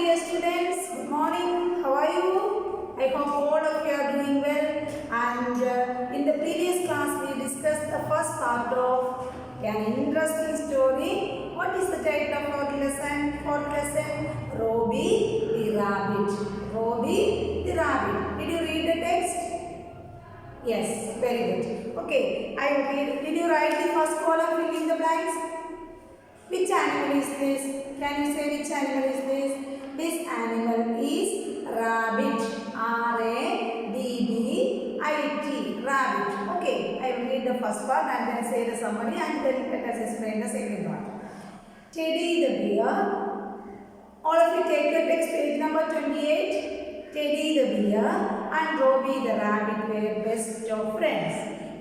dear students. Good morning. How are you? I hope all of you are doing well. And in the previous class, we discussed the first part of an interesting story. What is the title of our lesson? Robbie the Rabbit. Robbie the Rabbit. Did you read the text? Yes, very good. Okay, I will read. Did you write the first column? Fill in the blanks. Which animal is this? Can you say which animal is this? This animal is rabbit. R-A-B-B-I-T. Rabbit. Okay, I will read the first part and then say the summary and then let us explain the second part. Teddy the bear. All of you take the text, page number 28. Teddy the bear and Robbie the rabbit were best of friends.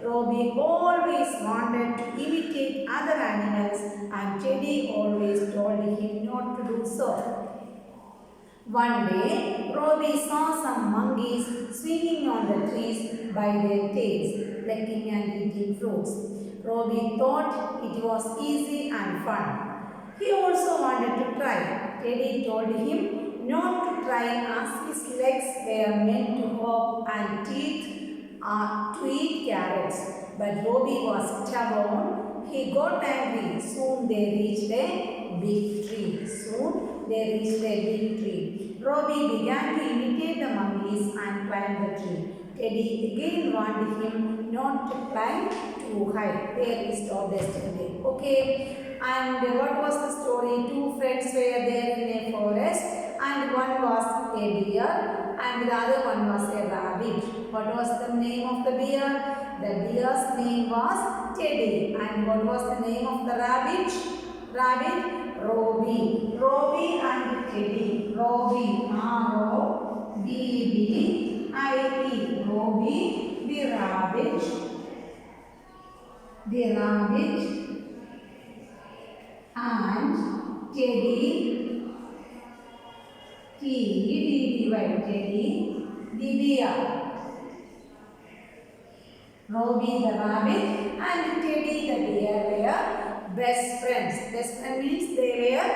Robbie always wanted to imitate other animals and Teddy always told him not to do so. One day, Robbie saw some monkeys swinging on the trees by their tails, plucking and eating fruits. Robbie thought it was easy and fun. He also wanted to try. Teddy told him not to try as his legs were meant to hop and teeth to eat carrots. But Robbie was stubborn. He got angry. Soon they reached a big tree. Robbie began to imitate the monkeys and climb the tree. Teddy again warned him not to climb too high. There we stop yesterday. Okay. And what was the story? Two friends were there in a forest and one was a deer and the other one was a rabbit. What was the name of the bear? The bear's name was Teddy. And what was the name of the rabbit? Robbie. Robbie and Teddy. Robbie. R-O-B-B-I-E. Robbie the rabbit. And Teddy, T-E-D-D-Y, Teddy, the bear. Robbie the rabbit and Teddy the bear were best friends. Best friend means they were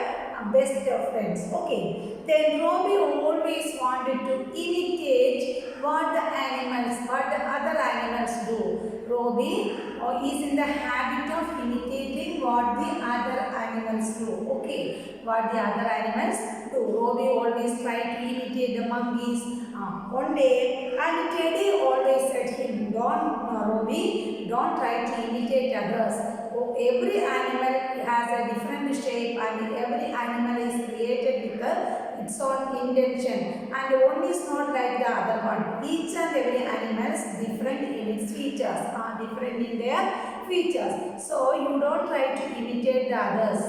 best of friends. Okay. Then Robbie always wanted to imitate what the other animals do. Robbie is in the habit of imitating what the other animals do. Okay, what the other animals do. Robbie always tried to imitate the monkeys. One day, and Teddy always said him, Robbie, don't try to imitate others. Every animal has a different shape and every animal is created with its own intention and one is not like the other one. Each and every animal is different in its features, different in their features. So you don't try to imitate the others.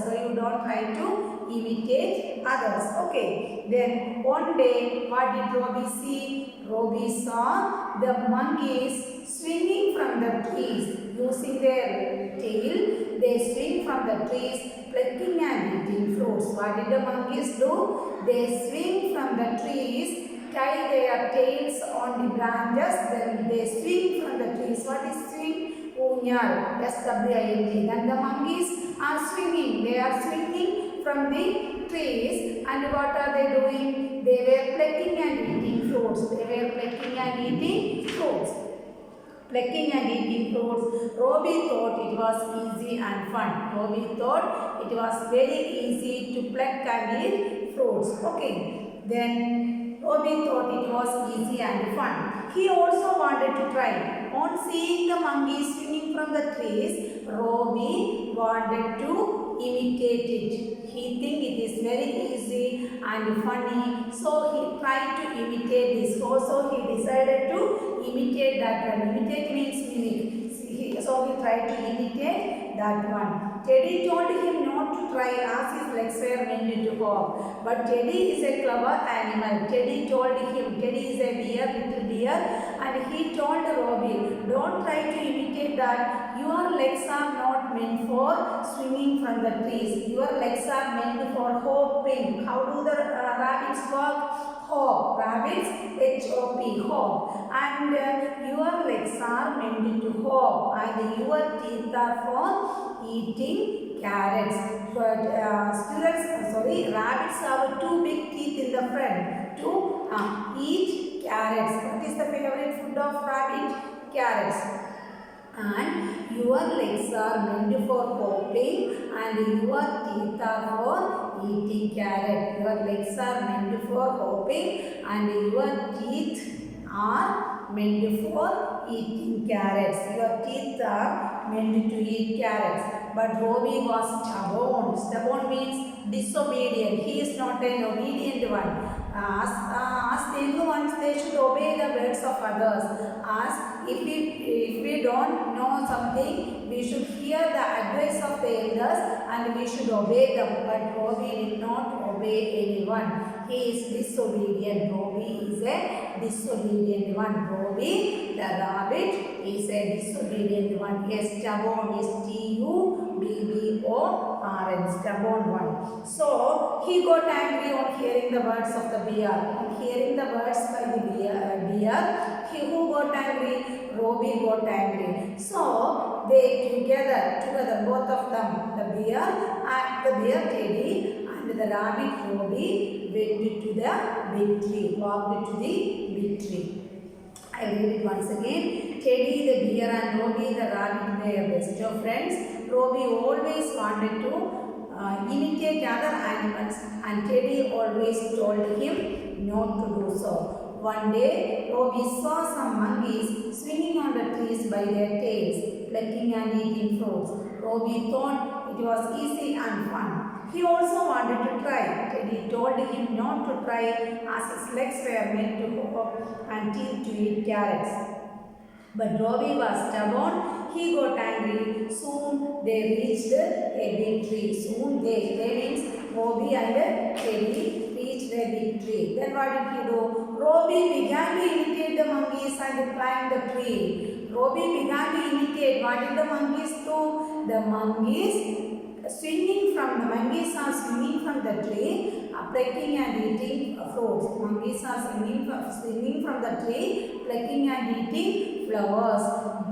Okay. Then one day, what did Robbie see? Robbie saw the monkeys swinging from the trees using their tail. They swing from the trees, plucking and eating fruits. What did the monkeys do? They swing from the trees, tie their tails on the branches, then they swing from the trees. What is swing? Unyal, S-W-I-N-G. Then the monkeys are swinging. They are swinging from the trees and what are they doing? They were plucking and eating fruits. Plucking and eating fruits. Robbie thought it was easy and fun. Robbie thought it was very easy to pluck and eat fruits. Okay. Then Robbie thought it was easy and fun. He also wanted to try. On seeing the monkeys swinging from the trees, Robbie wanted to imitate it. He think it is very easy and funny. So he tried to imitate this. Also he decided to imitate that one. Imitate means mimic. So he tried to imitate that one. Teddy told him not to try as his legs were meant to hop. But Teddy is a clever animal. Teddy is a little deer and he told Robbie, don't try to imitate that. Your legs are not meant for swinging from the trees. Your legs are meant for hopping. How do the rabbits walk? Hop. Rabbits, H-O-P, hop. And your legs are meant to hop and your teeth are for eating carrots. But rabbits have two big teeth in the front to eat carrots. What is the favorite food of rabbit? Carrots. And your legs are meant for hopping and your teeth are for eating carrot. Your legs are meant for hopping and your teeth are meant for eating carrots. Your teeth are meant to eat carrots. But Robbie was stubborn. Stubborn means disobedient. He is not an obedient one. As the young ones, they should obey the words of others. As if we don't know something, we should hear the advice of the elders and we should obey them. But Robbie did not obey anyone. He is disobedient. Robbie is a disobedient one. Robbie the rabbit is a disobedient one. A stubborn is Stubborn, stubborn one. So he got angry on hearing the words of the bear. On hearing the words by the bear, who got angry? Robbie got angry. So they together, both of them, the bear Teddy and the rabbit Robbie went to the big tree, walked to the big tree. I read it once again. Teddy the bear and Robbie the rabbit were best of friends. Robbie always wanted to imitate other animals and Teddy always told him not to do so. One day, Robbie saw some monkeys swinging on the trees by their tails, plucking and eating fruits. Robbie thought it was easy and fun. He also wanted to try. Teddy told him not to try as his legs were meant to hop and teeth to eat carrots. But Robbie was stubborn. He got angry. Soon they reached a big tree. Soon they means Robbie and Teddy reached a big tree. Then what did he do? Robbie began to imitate the monkeys and climbed the tree. Robbie began to imitate. What did the monkeys do? The monkeys are swinging from the tree, plucking and eating fruits. Monkeys are swinging from the tree, plucking and eating flowers.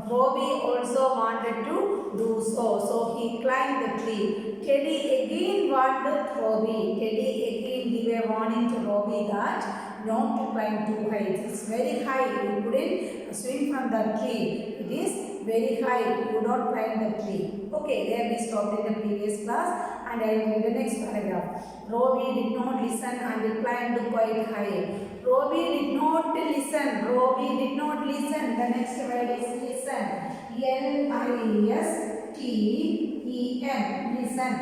Robbie also wanted to do so. So he climbed the tree. Teddy again warned Robbie. Teddy again gave a warning to Robbie that not to climb too high. It is very high. You couldn't swing from the tree. It is very high. You don't climb the tree. Okay, there we stopped in the previous class and I will read the next paragraph. Robbie did not listen and climbed quite high. Robbie did not listen. Robbie did not listen. The next word is listen. L-I-S-T-E-N. Listen.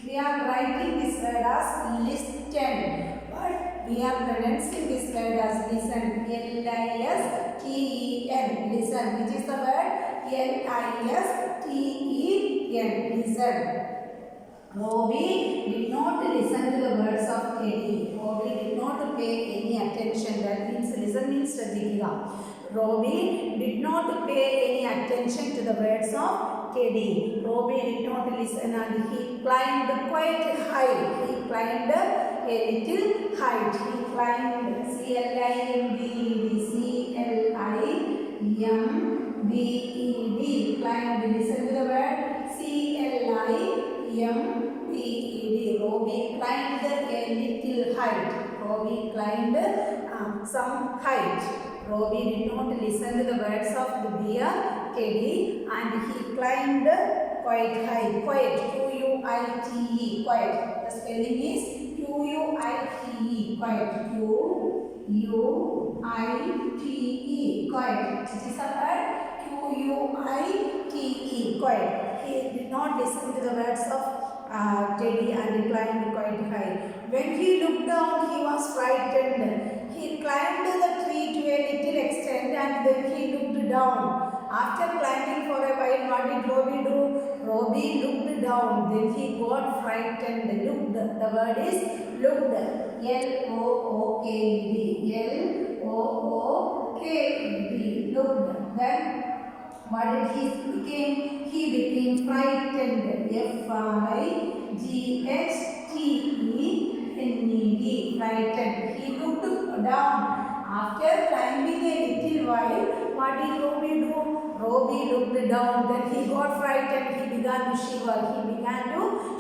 We are writing this word as listen. But we are pronouncing this word as listen. L-I-S-T-E-N. Listen. Which is the word? L-I-S-T-E-N. Listen. Robbie did not listen to the words of Teddy. Robbie did not pay any attention. That means listen means Shraddhika. Robbie did not pay any attention to the words of Teddy. Robbie did not listen and he climbed quite high. He climbed a little height. He climbed C-L-I-M-B-E-D. Climbed. Listen to the word C-L-I-M-B-E-D. Robbie climbed a little height. Robbie climbed some height. Robbie did not listen to the words of the bear Teddy and he climbed quite high. Quite. Q-U-I-T-E. Quite. The spelling is Q-U-I-T-E. Quite. Q-U-I-T-E. Quite. This is a word. Q-U-I-T-E. Quite. He did not listen to the words of Teddy and he climbed quite high. When he looked down, he was frightened. He climbed the tree to a little extent and then he looked down. After climbing for a while, what did Robbie do? Robbie looked down. Then he got frightened. Looked. The word is looked. L-O-O-K-E-D. L-O-O-K-E-D. Looked. Then what did he became? He became frightened. F-R-I-G-H-T-E-N-E-D. Frightened. He looked down. After climbing a little while, what did Robbie do? Robbie looked down. Then he got frightened. He began to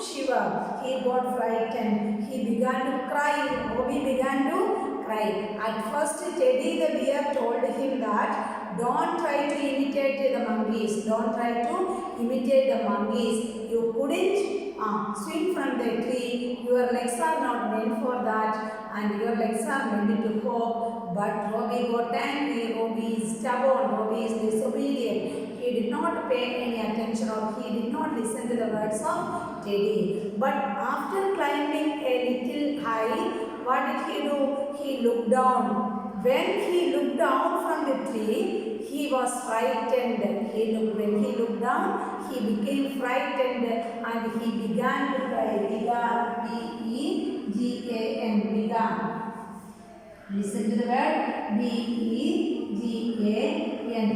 shiver. He got frightened. He began to cry. Robbie began cry. At first, Teddy the bear told him that don't try to imitate the monkeys. Don't try to imitate the monkeys. You couldn't swing from the tree. Your legs are not meant for that, and your legs are meant to hop. But Robbie got angry. Robbie is stubborn. Robbie is disobedient. He did not pay any attention, or he did not listen to the words of Teddy. But after climbing a little high, what did he do? He looked down. When he looked down from the tree, he was frightened. When he looked down, he became frightened and he began to cry. Began, B-E-G-A-N, began. Listen to the word B-E-G-A-N.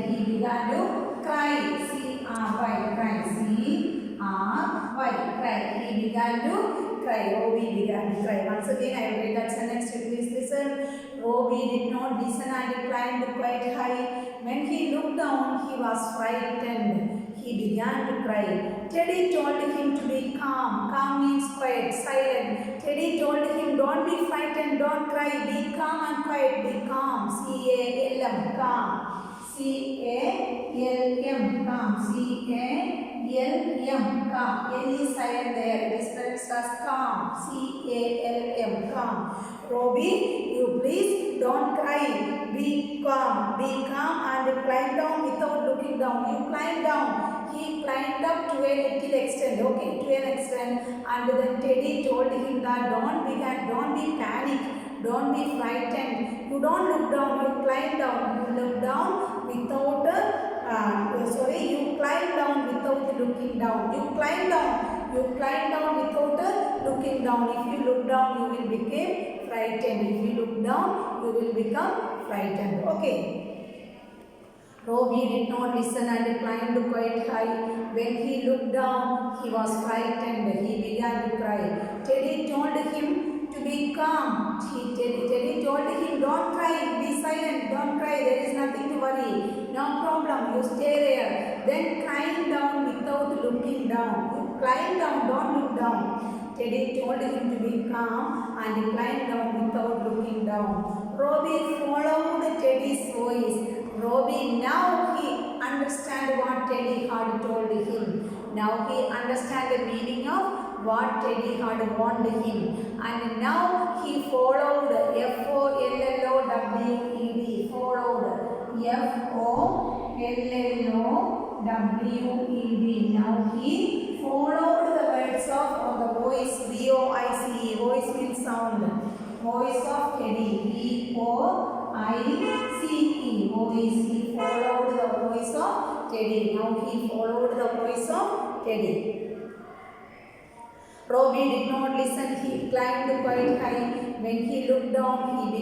He began to cry. C-R-Y, cry. C-R-Y, cry. He began to cry. Robbie began to cry. Once again, I will read that sentence. Please listen. Robbie did not listen and climbed quite high. When he looked down, he was frightened. He began to cry. Teddy told him to be calm. Calm means quiet, silent. Teddy told him, don't be frightened, don't cry. Be calm and quiet. Be calm. C-A-L-M, calm. C-A-L-M, calm. C-A-L-M, calm. L is silent there. It is spelled as calm. C-A-L-M, calm. Robbie, you please don't cry. Be calm. Be calm and climb down without looking down. You climb down. He climbed up to a little extent. Okay, to an extent. And then Teddy told him that don't be panicked. Don't be frightened. You don't look down. You climb down. You look down without you climb down without looking down. You climb down without looking down. If you look down, you will become frightened. If you look down, you will become frightened. Okay. Robbie did not listen and climbed quite high. When he looked down, he was frightened. He began to cry. Teddy told him to be calm. Teddy told him, don't cry, be silent, don't cry, there is nothing to worry. No problem, you stay there. Then climb down without looking down. You climb down, don't look down. Teddy told him to be calm and climbed down without looking down. Robbie followed Teddy's voice. Robbie, now he understand what Teddy had told him. Now he understand the meaning of what Teddy had warned him. And now he followed F-O-L-L-O-W-E-D. Followed F-O-L-L-O-W-E-D. Now he followed the words of the voice, V-O-I-C-E. Voice means sound. Voice of Teddy, V-O-I-C-E. Voice. He followed the voice of Teddy. Now he followed the voice of Teddy. Robbie did not listen. He climbed quite high. When he looked down, he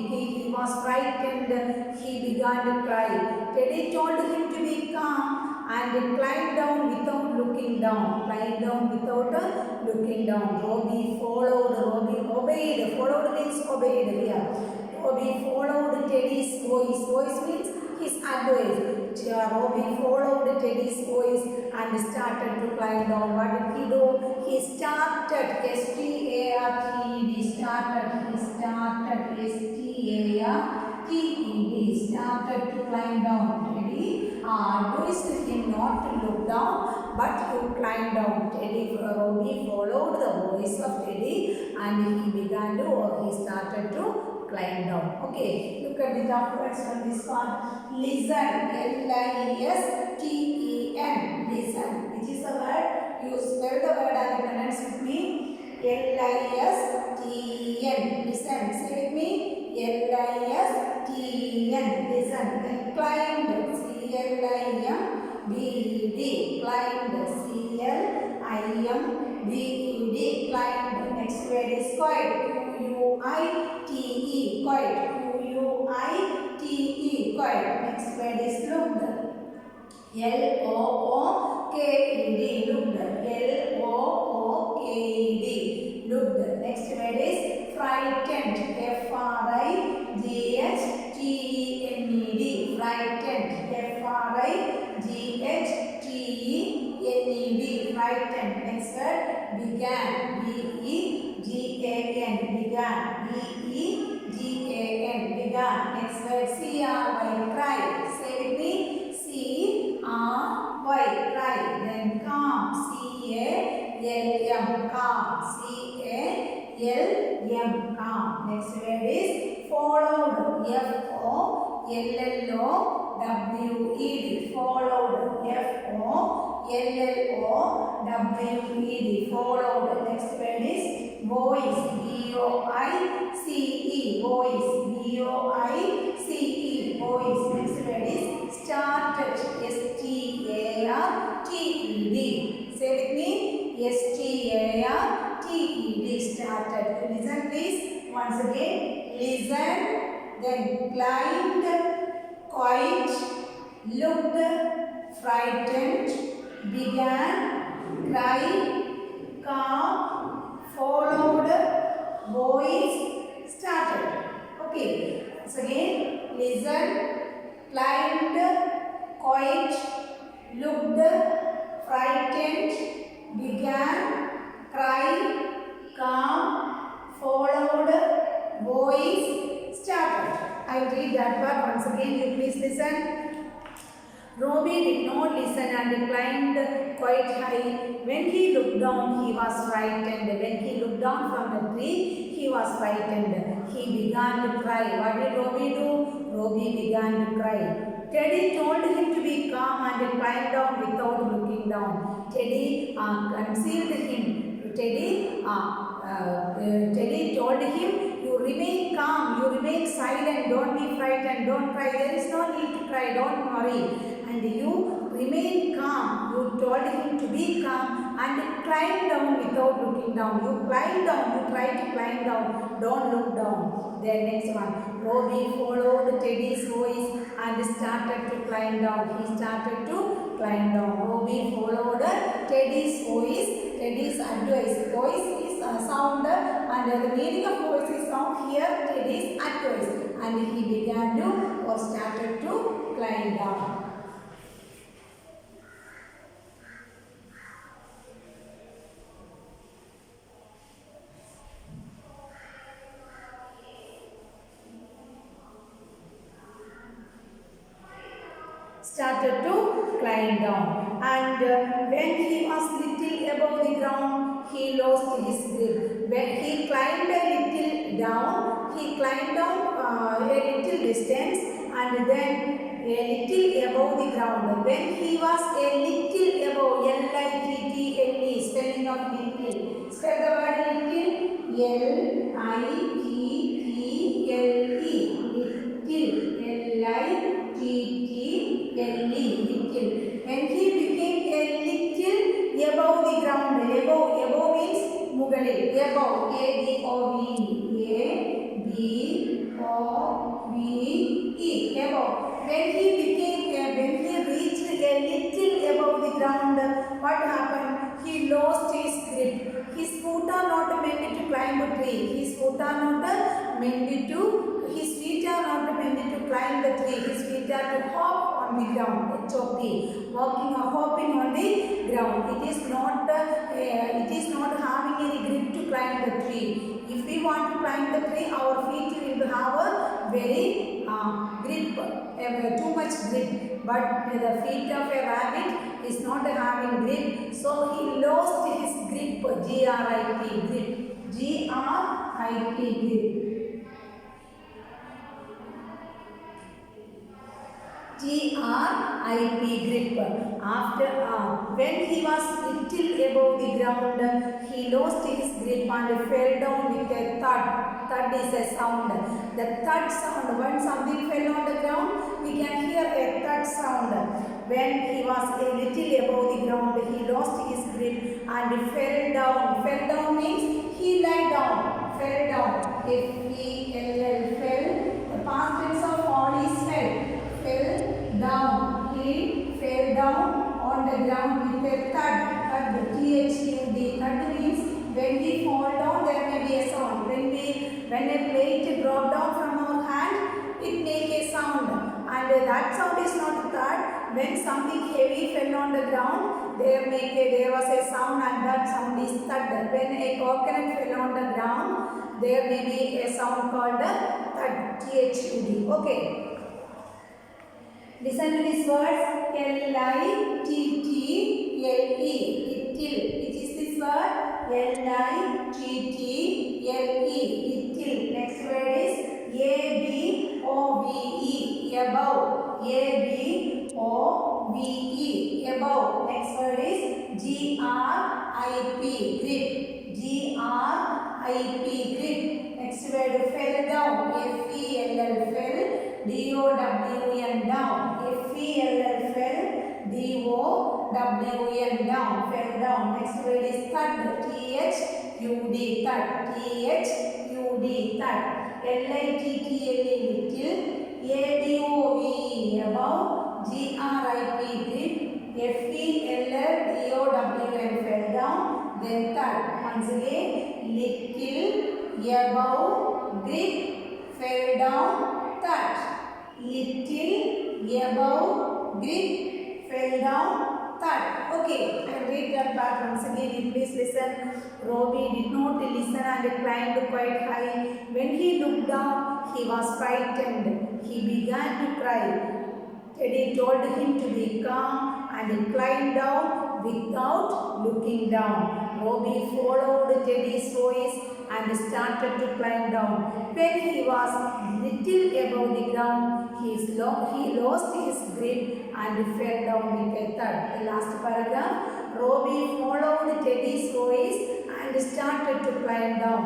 was frightened. He began to cry. Teddy told him to be calm and climb down without looking down. Climb down without looking down. Robbie followed. Robbie obeyed. Followed means obeyed here. Robbie followed Teddy's voice. Voice means his advice. Robbie followed Teddy's voice and started to climb down. What did he do? He started, S-T-A-R-T-E-D, started to climb down. Teddy advised him not to look down, but to climb down. Robbie followed the voice of Teddy and he started to climb down. Okay, look at the documents from this part. Listen, L-I-S-T-E-N, listen. Which is the word? You spell the word and pronounce with me. L-I-S-T-E-N, listen. Say with me. L-I-S-T-E-N, listen. Then climbed, C-L-I-M-B-E-D, climbed, C-L-I-M-B-E-D, climbed. Next word is quiet, Q-U-I-T-E, quiet, Q-U-I-T-E, quiet. Next word is looked, L-O-O-K-E-D, looked, L-O-O-K-E-D, looked. Next word is frightened, F-R-I-G-H-T-E-N-E-D, frightened, F-R-I-G-H-T-E-N-E-D, frightened. Next word, began, B-E-G-A-N, began, B-E-G-A-N, calm. Next word is followed. F-O-L-L-O-W-E-D. Followed. F-O-L-L-O-W-E-D. Followed. Next word is voice. V-O-I-C-E. Voice. V-O-I-C-E. Voice. Next word is started. S-T-A-R-T-E-D. Say with me. S-T-A-R-T-E-D. Started. Listen please. Once again. Listen. Then climbed. Quiet. Looked. Frightened. Began. Cried. Calm. Followed. Voice. Started. Okay. Once again. Listen. Climbed. Quiet. Looked. Frightened. Began. Cried. Calm. Followed. Voice. Started. I will read that part once again. You please listen. Robbie did not listen and climbed quite high. When he looked down, he was frightened. When he looked down from the tree, he was frightened. He began to cry. What did Robbie do? Robbie began to cry. Teddy told him to be calm and climb down without looking down. Teddy concealed him. Teddy told him, you remain calm, you remain silent, don't be frightened, don't cry. There is no need to cry, don't worry. And you remain calm. You told him to be calm and climb down without looking down. You climb down, you try to climb down, don't look down. Then next one. Robbie followed Teddy's voice and started to climb down. He started to climb down. Robbie followed Teddy's voice. Teddy's advice. Voice is sound and the meaning of voice is sound here. Teddy's advice. And he began to or started to climb down. Started to climb down, and when he was little above the ground, he lost his grip. When he climbed a little down, he climbed down a little distance, and then a little above the ground. When he was a little above, L-I-T-T-L-E, spelling of little. Spell the word little. L-I-T-T-L-E. Little. L-I-T-T-L-E. Little. When he became a little above the ground. Above means mugalil. Above. A-B-O-V-E. A-B-O-V-E. Above. When he reached a little above the ground, what happened? He lost his grip. His feet are not meant to climb a tree. His feet are not meant to climb the tree. His feet are to hop on the ground. H-O-P. Walking or hopping on the ground. It is not having any grip to climb the tree. If we want to climb the tree, our feet will have a very grip, too much grip. But the feet of a rabbit is not having grip, so he lost his grip. G-R-I-P, grip. G-R-I-P, grip. G-R-I-P, grip. After when he was little above the ground, he lost his grip and fell down with a thud. Thud is a sound. The thud sound. When something fell on the ground, we can hear a thud sound. When he was a little above the ground, he lost his grip and fell down. Fell down means he lay down. Fell down. F-E-L-L, fell. The past tense of fall is fell. Fell down. He fell down on the ground with a thud. Thud. T-H-U-D. Thud means when we fall down, there may be a sound. When a plate drop down from our hand, it makes a sound. And that sound is not thud. When something heavy fell on the ground, there was a sound, and that sound is thud. When a coconut fell on the ground, there may be a sound called thud. T-H-U-D. Okay. Listen to this word. L-I-T-T-L-E. Little. Which is this word? L-I-T-T-L-E. W-N, down, fell down. Next word is thud, T-H-U-D, thud, T-H-U-D, thud. L-I-T-T-L-E, little, A-B-O-V, above, G-R-I-P, grip, F-E-L-L-D-O-W-N, fell down, then thud. Once again, little, above, grip, fell down, thud. Little, above, grip, fell down, thud. Okay, I will read that part once again. You please listen. Robbie did not listen and climbed quite high. When he looked down, he was frightened. He began to cry. Teddy told him to be calm and climbed down without looking down. Robbie followed Teddy's voice and started to climb down. When he was little above the ground, he lost his grip and fell down with a thud. The last paragraph, Robbie followed Teddy's voice and started to climb down.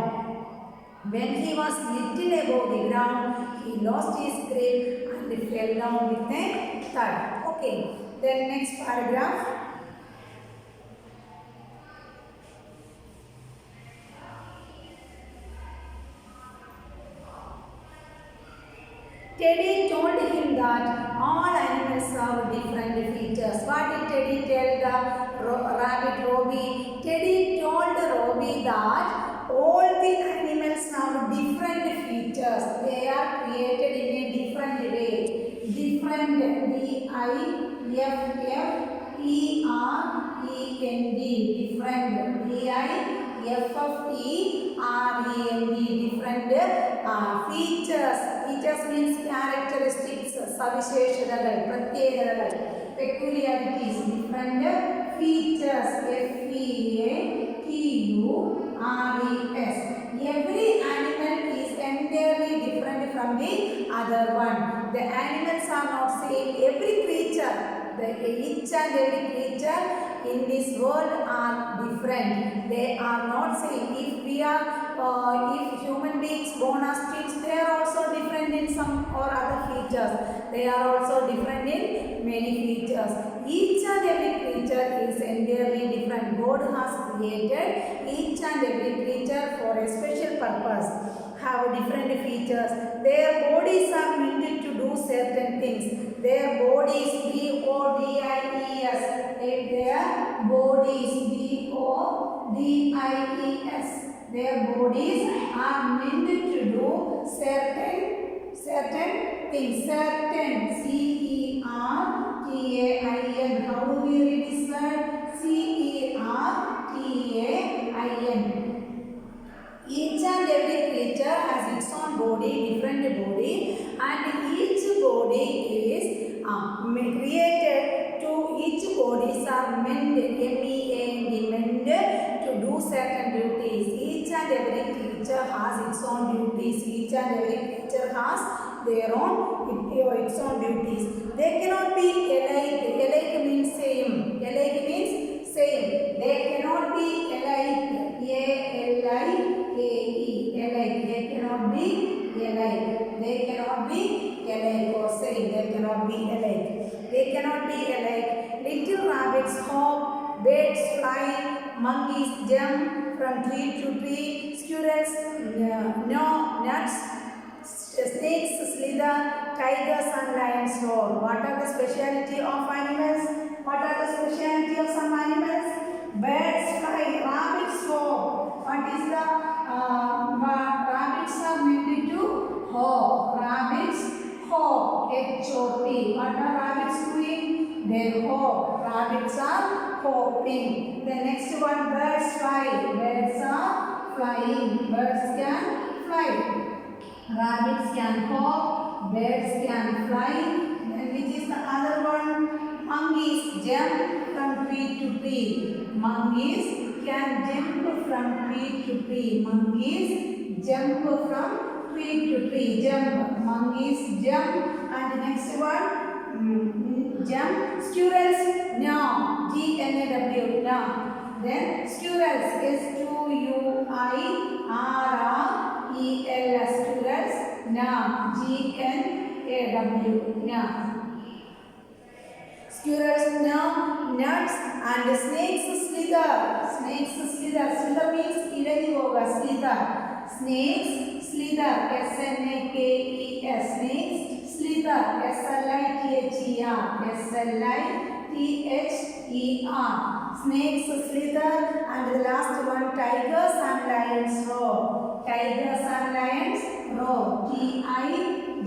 When he was little above the ground, he lost his grip and fell down with a thud. Okay, then next paragraph. Teddy told him that all animals have different features. What did Teddy tell the rabbit Robbie? Teddy told Robbie that all the animals have different features. They are created in a different way. Different, D-I-F-F-E-R-E-N-D. Different, D-I-F-F-E-R-E-N-D. Different features. Features means characteristics, savisheshadal, pratyekadal, peculiarities. Different features, F-E-A-T-U-R-E-S. Every animal is entirely different from the other one. The animals are not same. Every creature, each and every creature in this world are different. They are not same. If human beings born as twins, they are also different in some or other features. They are also different in many features. Each and every creature is entirely different. God has created each and every creature for a special purpose. Have different features. Their bodies are meant to do certain things. Their bodies, B-O-D-I-E-S. Their bodies, B-O-D-I-E-S. Their bodies are meant to do certain things. Certain, C-E-R-T-A-I-N. How do we read this word? C-E-R-T-A-I-N. Each and every creature has its own body, different body, and each body is created to each bodies are meant, M-E-A-N-D, meant to do certain duties. Each and every creature has its own duties. Each and every creature has their own its own duties. They cannot be alike. Alike means same. Alike means same. They cannot be alike. A-L-I-K-E. Alike. They cannot be alike. They cannot be alike or same. They cannot be alike. They cannot be alike. Little rabbits hop, birds fly, monkeys jump from tree to tree, squirrels gnaw nuts, snakes slither, tigers and lions roar. What are the speciality of animals? What are the speciality of some animals? Birds fly, rabbits hop. What is the rabbits are meant to hop. Rabbits hop, H-O-P. What are rabbits doing? They hop. Rabbits are hopping. The next one, birds fly. Birds are flying. Birds can fly. Rabbits can hop. Birds can fly. Then which is the other one? Monkeys jump from tree to tree. Monkeys can jump from tree to tree. Monkeys jump from tree to tree. Jump. Monkeys jump. And the next one, jump. Squirrels gnaw. G-N-A-W, gnaw. Then squirrels, S-Q-U-I-R-R-E-L-S, squirrels gnaw. G-N-A-W, gnaw. Squirrels gnaw nuts and snakes slither. Snakes slither. Slither means ilagi hoga. Slither. Snakes slither. S-N-A-K-E-S. Snakes slither. S-L-I-T-H-E-R. S-L-I-T-H-E-R. Snakes slither. And the last one, tigers and lions roar. Tigers and lions roar. T-I-G-E-R-S.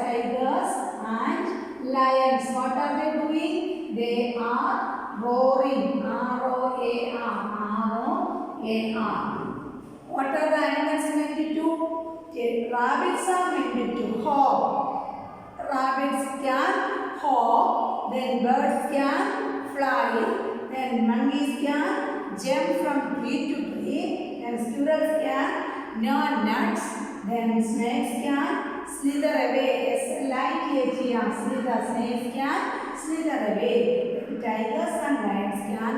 Tigers and lions. What are they doing? They are roaring. R-O-A-R. R-O-A-R. What are the animals meant to do? Rabbits are meant to hop. Rabbits can hop. Then birds can fly. Then monkeys can jump from tree to tree. Then squirrels can gnaw nuts. Then snakes can slither away. S-L-I-T-H-E-R. Slither. Snakes can slither away. Tigers and lions can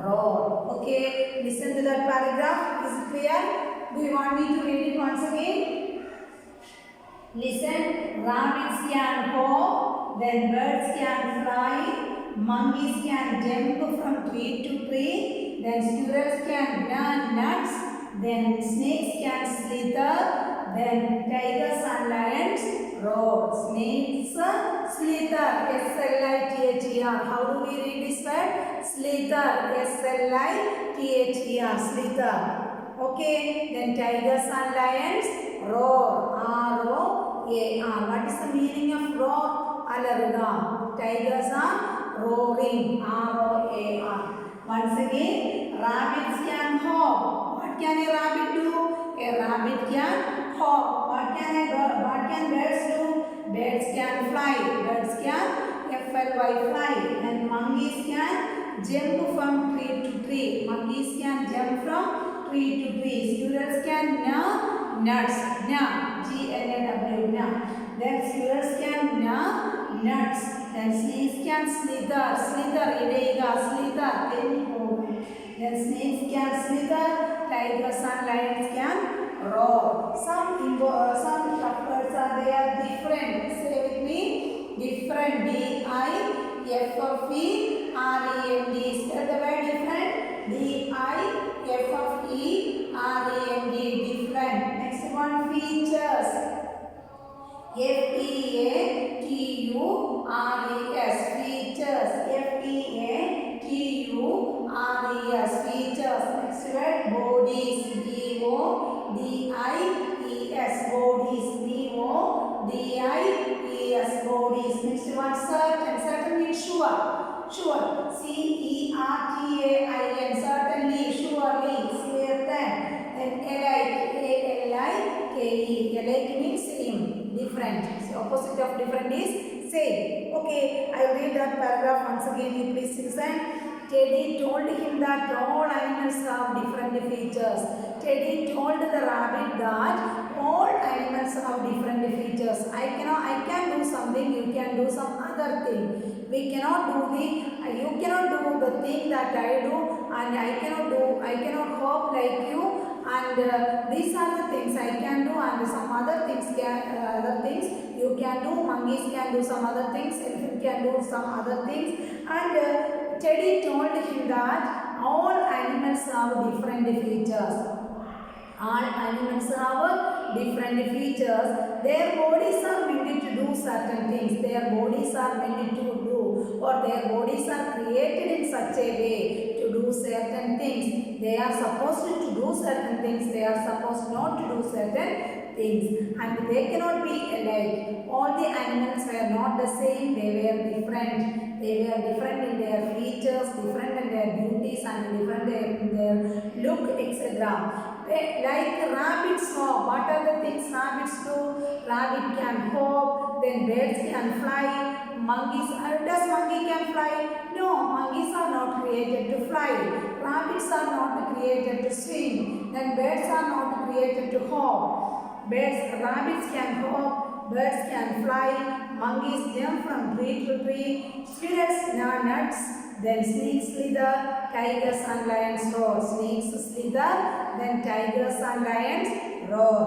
roar. Okay, listen to that paragraph. Is it clear? Do you want me to read it once again? Listen. Rabbits can hop. Then birds can fly. Monkeys can jump from tree to tree. Then squirrels can gnaw nuts. Then snakes can slither. Then tigers and lions roar. Snakes slither. S-L-I-T-H-E-R. How do we read this word? Slither. S-L-I-T-H-E-R. Slither. Okay. Then tigers and lions roar. R-O-A-R. What is the meaning of roar? Alarga. Tigers are roaring. R-O-A-R. Once again, rabbits can hop. What can a rabbit do? A rabbit can hop. What can birds do? Birds can fly. Birds can F-L-Y fly. And monkeys can jump from tree to tree. Monkeys can jump from tree to tree. Squirrels can gnaw nuts. Gnaw. G-N-A-W. Gnaw. Then squirrels can gnaw nuts. Then snakes can slither. Slither. Idega. Slither. Then snakes can slither. Tigers and lions can roar. Some tough words are there. Different. Say with me. Different. D-I-F-F-E-R-E-N-D. Spell the word different. D-I-F-F-E-R-E-N-D. Different. Next one, features. F-E-A-T-U-R-E-S. Features. F-E-A-T-U-R-E-S. Features. Next word, bodies. B-O-D-I-E-S. Bodies. B-O-D-I-E-S. Bodies. Next one, certain. Certain means sure. Sure. C-E-R-T-A-I-N. Certainly. Surely. Certain. Then alike. A-L-I-K-E. Alike means same. Different. So opposite of different is same. Okay, I will read that paragraph once again. You please listen. Teddy told him that all animals have different features. Teddy told the rabbit that all animals have different features. I can do something, you can do some other thing. You cannot do the thing that I do, and I cannot hop like you. And these are the things I can do, and some other things you can do. Monkeys can do some other things, elephant can do some other things. And Teddy told him that all animals have different features. All animals have different features. Their bodies are meant to do certain things. Their bodies are meant to do, or their bodies are created in such a way to do certain things. They are supposed to do certain things. They are supposed not to do certain things. And they cannot be alike. All the animals were not the same. They were different. They were different in their features, different in their beauties, and different in their look, etc. Like rabbits hop. What are the things rabbits do? Rabbit can hop. Then birds can fly. Monkeys. Does monkey can fly? No, monkeys are not created to fly. Rabbits are not created to swim. Then birds are not created to hop. Rabbits can hop. Birds can fly. Monkeys jump from tree to tree. Squirrels gnaw nuts. Then snakes slither. Tigers and lions roar. Snakes slither. Then tigers and lions roar.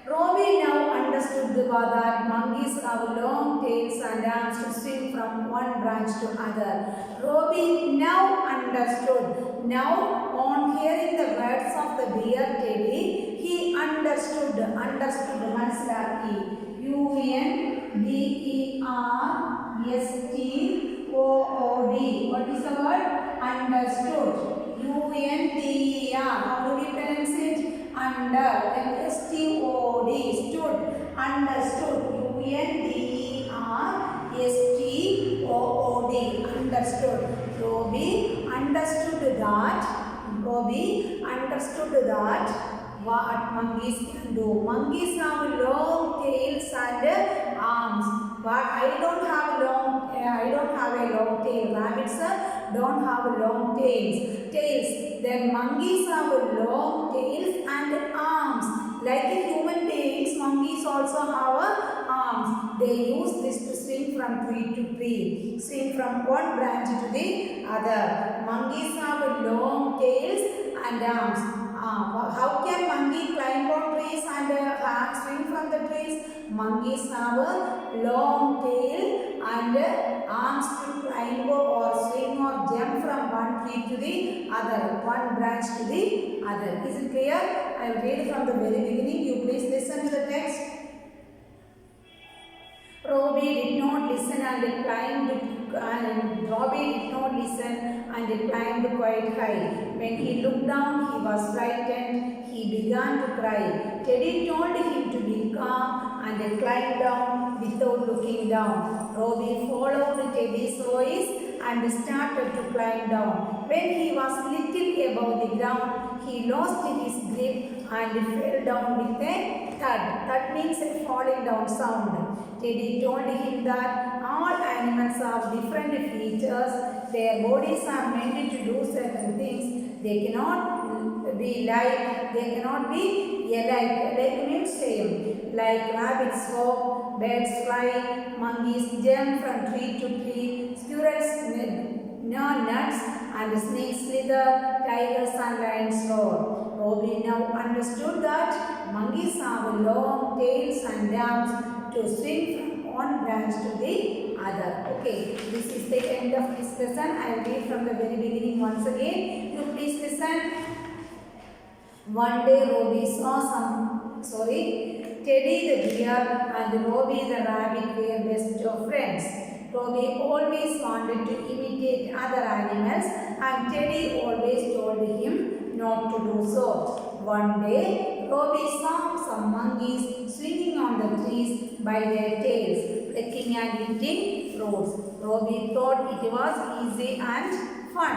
Robbie now understood understood that monkeys have long tails and arms to swing from one branch to another. Robbie now understood. Now, on hearing the words of the dear Teddy, he understood. മനസ്സിലാക്കി. UNDERSTOOD. What is the word? Understood. UNDER. How do we pronounce it? Under. STOD. Stood. Understood. UNDERSTOOD. Understood. Robbie understood that what monkeys can do. Monkeys have long tails and arms. But I don't have a long tail. Rabbits don't have long tails. Then monkeys have long tails and arms. Like human beings, monkeys also have arms. They use this to swing from tree to tree, swing from one branch to the other. Monkeys have long tails and arms. How can monkey climb on trees and swing from the trees? Monkeys have a long tail and arms to climb or swing or jump from one tree to the other, one branch to the other. Is it clear? I will read from the very beginning. You please listen to the text. Robbie did not listen and climbed quite high. When he looked down, he was frightened. He began to cry. Teddy told him to be calm and climbed down without looking down. Robbie followed Teddy's voice and started to climb down. When he was little above the ground, he lost his grip and fell down with a thud. Thud means a falling down sound. Teddy told him that all animals have different features. Their bodies are meant to do certain things. They cannot be alike. Like means same. Like rabbits walk, birds fly, monkeys jump from tree to tree, squirrels gnaw nuts, and snakes slither, tigers and lions roar. Robbie now understood that monkeys have long tails and arms to swing from one branch to the other. Okay, this is the end of this lesson. I will read from the very beginning once again. You please listen. One day Teddy the deer and Robbie the rabbit were best of friends. Robbie always wanted to imitate other animals and Teddy always told him not to do so. One day, Robbie saw some monkeys swinging on the trees by their tails, pecking and eating fruits. Robbie thought it was easy and fun.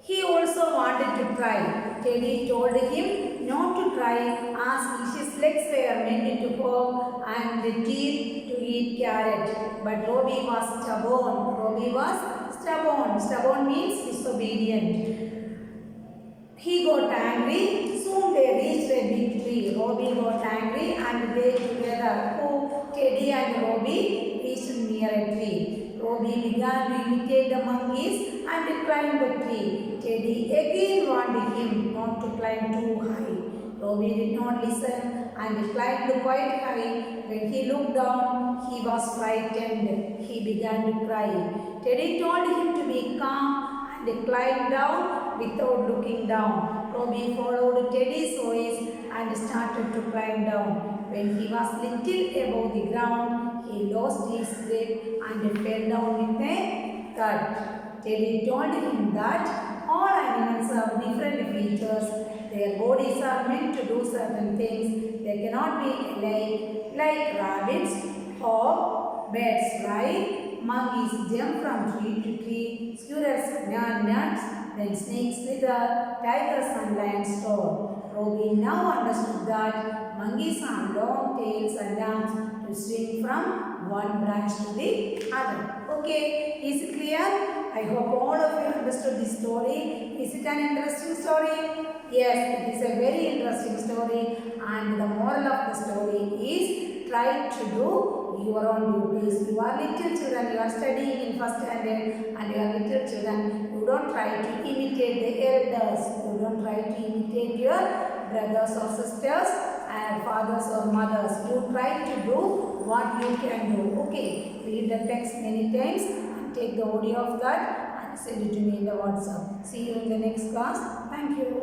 He also wanted to try. Teddy told him not to try as his legs were meant to hop and the teeth to eat carrot. But Robbie was stubborn. Stubborn means disobedient. He got angry. Soon they reached a big tree. Robbie got angry and they together, Teddy and Robbie, reached near a tree. Robbie began to imitate the monkeys and climbed the tree. Teddy again warned him not to climb too high. Robbie did not listen and climbed quite high. When he looked down, he was frightened. He began to cry. Teddy told him to be calm and climbed down without looking down. Robbie followed Teddy's voice and started to climb down. When he was little above the ground, he lost his grip and fell down with a thud. Teddy told him that all animals have different features. Their bodies are meant to do certain things. They cannot be alike. Like rabbits hop, birds fly, monkeys jump from tree to tree, squirrels gnaw nuts, then snakes slither, tigers and lions roar. Robbie now understood that monkeys have long tails and arms to swing from one branch to the other. Okay, is it clear? I hope all of you understood this story. Is it an interesting story? Yes, it is a very interesting story, and the moral of the story is try to do your own duties. You are little children, you are studying in first standard, and you are little children. You don't try to imitate the elders. You don't try to imitate your brothers or sisters and fathers or mothers. You try to do what you can do. Okay, read the text many times and take the audio of that and send it to me in the WhatsApp. See you in the next class. Thank you.